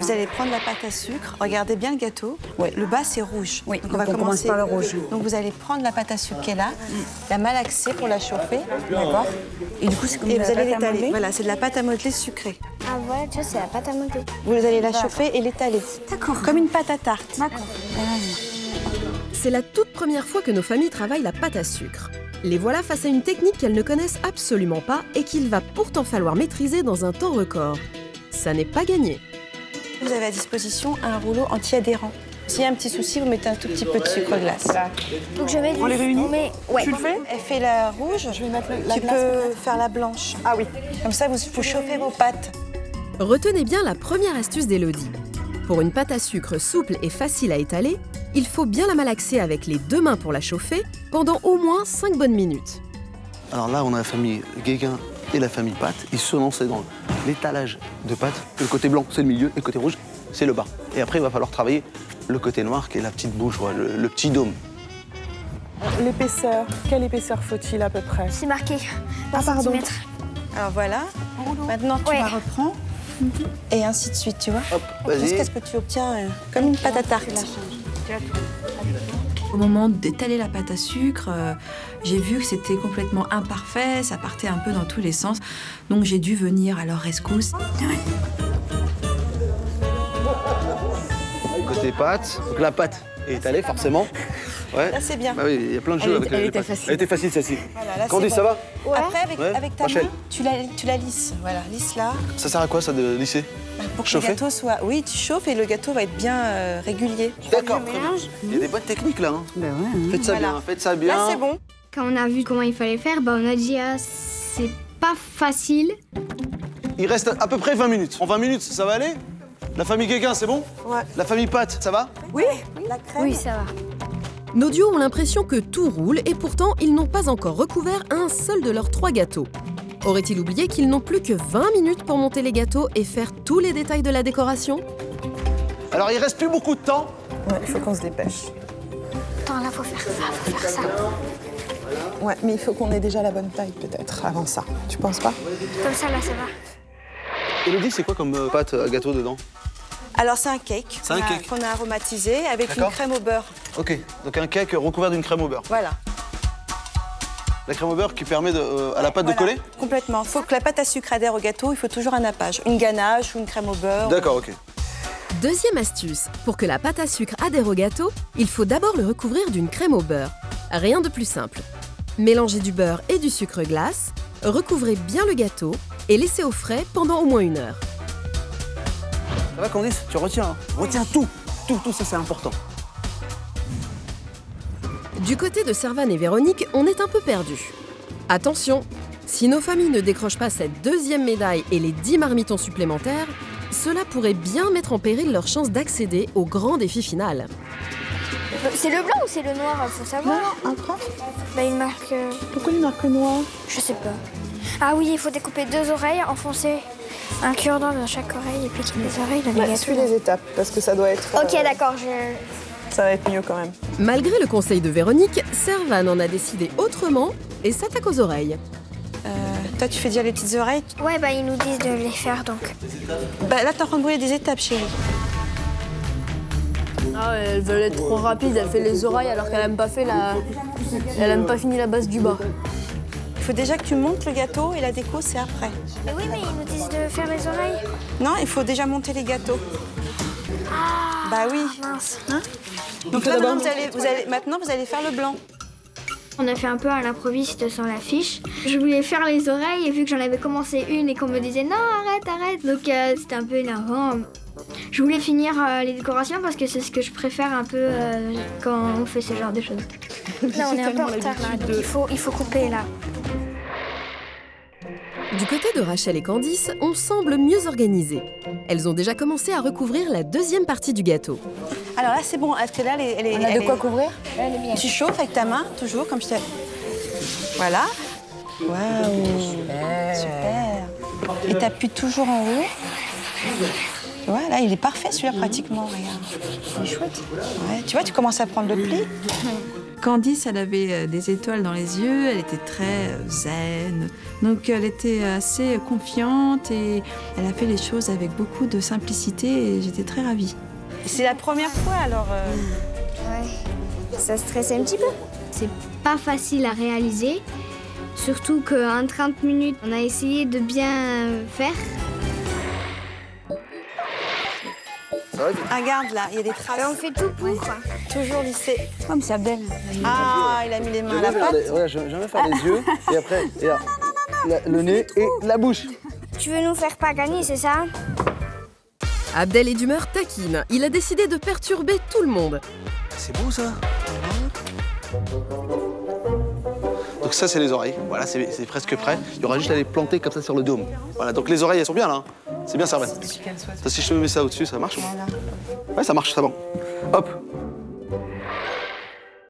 Vous allez prendre la pâte à sucre. Regardez bien le gâteau. Oui. Le bas, c'est rouge. Oui, donc on va commencer par le rouge. Donc vous allez prendre la pâte à sucre qui est là, la malaxer pour la chauffer. D'accord. Et du coup, c'est comme Et de vous la allez pâte à l'étaler. modeler. Voilà, c'est de la pâte à modeler sucrée. Ah voilà, tu vois, c'est la pâte à modeler. Vous allez la chauffer et l'étaler. D'accord. Comme une pâte à tarte. D'accord. C'est la toute première fois que nos familles travaillent la pâte à sucre. Les voilà face à une technique qu'elles ne connaissent absolument pas et qu'il va pourtant falloir maîtriser dans un temps record. Ça n'est pas gagné. Vous avez à disposition un rouleau anti-adhérent. S'il y a un petit souci, vous mettez un tout petit peu de sucre glace. Donc je mets du... On les réunit Ouais. Tu le fais? Elle fait la rouge, Je vais mettre la tu glace peux faire la blanche. Ah oui. Comme ça, vous chauffez vos pâtes. Retenez bien la première astuce d'Élodie. Pour une pâte à sucre souple et facile à étaler, il faut bien la malaxer avec les 2 mains pour la chauffer pendant au moins 5 bonnes minutes. Alors là, on a la famille Guéguin et la famille Pâte. Ils se lançaient dans l'étalage de pâtes. Le côté blanc, c'est le milieu, et le côté rouge, c'est le bas. Et après, il va falloir travailler le côté noir, qui est la petite bouche, voilà, le petit dôme. L'épaisseur, quelle épaisseur faut-il à peu près? C'est marqué. Ah, pardon. Centimètres. Alors voilà. Maintenant, tu la reprends. Et ainsi de suite, tu vois. Hop, vas-y. Jusqu'à ce que tu obtiens comme une pâte à tarte. Au moment d'étaler la pâte à sucre, j'ai vu que c'était complètement imparfait, ça partait un peu dans tous les sens. Donc j'ai dû venir à leur rescousse. Côté pâte, donc la pâte est étalée, forcément. Ouais. Là, c'est bien. Bah oui, il y a plein de jeux avec elle les était pâtes. facile. Elle était facile, celle-ci. Voilà, là, Candice, c'est ça bon. va? Après, Ouais. avec ta Rachel. main, tu la lisses. Voilà, lisse là. Ça sert à quoi, ça, de lisser? Pour que Chauffer. le gâteau soit... Oui, tu chauffes et le gâteau va être bien régulier. D'accord, très bien. Il y a des bonnes techniques, là. Hein. Ben ouais. Faites ça Voilà. bien, faites ça bien. Là, c'est bon. Quand on a vu comment il fallait faire, on a dit ah, c'est pas facile. Il reste à peu près 20 minutes. En 20 minutes, ça va aller? La famille Guéguin, c'est bon? Ouais. La famille Pâte, ça va? Oui, la crème. Oui, ça va. Nos duos ont l'impression que tout roule et pourtant ils n'ont pas encore recouvert un seul de leurs 3 gâteaux. Auraient-ils oublié qu'ils n'ont plus que 20 minutes pour monter les gâteaux et faire tous les détails de la décoration? Alors, il reste plus beaucoup de temps. Ouais, il faut qu'on se dépêche. Attends, là, faut faire ça, faut faire ça. Ouais, mais il faut qu'on ait déjà la bonne taille peut-être avant ça. Tu penses pas? Comme ça, là, ça va. Élodie, c'est quoi comme pâte à gâteau dedans? Alors, c'est un cake. C'est un cake. Qu'on a aromatisé avec une D'accord. crème au beurre. Ok, donc un cake recouvert d'une crème au beurre. Voilà. La crème au beurre qui permet à la pâte de Voilà. coller? Complètement. Il faut que la pâte à sucre adhère au gâteau, il faut toujours un nappage. Une ganache ou une crème au beurre. D'accord, ok. Deuxième astuce, pour que la pâte à sucre adhère au gâteau, il faut d'abord le recouvrir d'une crème au beurre. Rien de plus simple. Mélangez du beurre et du sucre glace, recouvrez bien le gâteau et laissez au frais pendant au moins 1 heure. Ça va, Candice? Tu retiens, hein? Retiens tout. Tout, ça, c'est important. Du côté de Servane et Véronique, on est un peu perdus. Attention, si nos familles ne décrochent pas cette 2e médaille et les 10 marmitons supplémentaires, cela pourrait bien mettre en péril leur chance d'accéder au grand défi final. C'est le blanc ou c'est le noir? Faut savoir. Après? Bah, il marque... Pourquoi il marque noir? Je sais pas. Ah oui, il faut découper 2 oreilles, enfoncer un cure-dent dans chaque oreille et piquer les oreilles dans les Bah, gâteaux. suis les étapes parce que ça doit être. Ok, d'accord, Ça va être mieux quand même. Malgré le conseil de Véronique, Servane en a décidé autrement et s'attaque aux oreilles. Toi, tu fais déjà les petites oreilles. Ouais, bah ils nous disent de les faire donc. Bah, là, t'es en train de brûler des étapes, chérie. Ah, elles veulent être trop rapides, elle fait les oreilles alors qu'elle n'a pas fait elle a même pas fini la base du bas. Il faut déjà que tu montes le gâteau et la déco, c'est après. Mais oui, mais ils nous disent de faire les oreilles. Non, il faut déjà monter les gâteaux. Ah, Bah oui. mince. Donc là, maintenant, vous allez faire le blanc. On a fait un peu à l'improviste sans la fiche. Je voulais faire les oreilles et vu que j'en avais commencé une et qu'on me disait non, arrête. Donc c'était un peu énervant. Je voulais finir les décorations parce que c'est ce que je préfère un peu quand on fait ce genre de choses. Là, on est un peu en retard là, donc il faut couper là. Du côté de Rachel et Candice, on semble mieux organisées. Elles ont déjà commencé à recouvrir la 2e partie du gâteau. Alors là, c'est bon. Est-ce que là, On a de quoi couvrir? Tu chauffes avec ta main, toujours, comme je t'ai... Voilà. Waouh. Super. Et t'appuies toujours en haut. Voilà, il est parfait celui-là pratiquement, regarde. Il est chouette. Ouais, tu vois, tu commences à prendre le pli. Candice, elle avait des étoiles dans les yeux, elle était très zen. Donc elle était assez confiante et elle a fait les choses avec beaucoup de simplicité et j'étais très ravie. C'est la première fois alors Ouais, ça stressait un petit peu. C'est pas facile à réaliser, surtout qu'en 30 minutes, on a essayé de bien faire. Regarde là, il y a des traces. On fait tout pour. Toujours lissé. Comme c'est Abdel. Ah, il a mis les mains à la pâte. Regarde, je viens de faire les yeux et après, regarde, le nez et la bouche. Tu veux nous faire pas gagner, c'est ça? Abdel est d'humeur taquine. Il a décidé de perturber tout le monde. C'est beau ça. Donc ça, c'est les oreilles. Voilà, c'est presque prêt. Il y aura juste à les planter comme ça sur le dôme. Voilà, donc les oreilles, elles sont bien là. Hein. C'est bien, Servane. Si je te mets ça au-dessus, ça marche? Ouais, ça marche, c'est bon. Hop.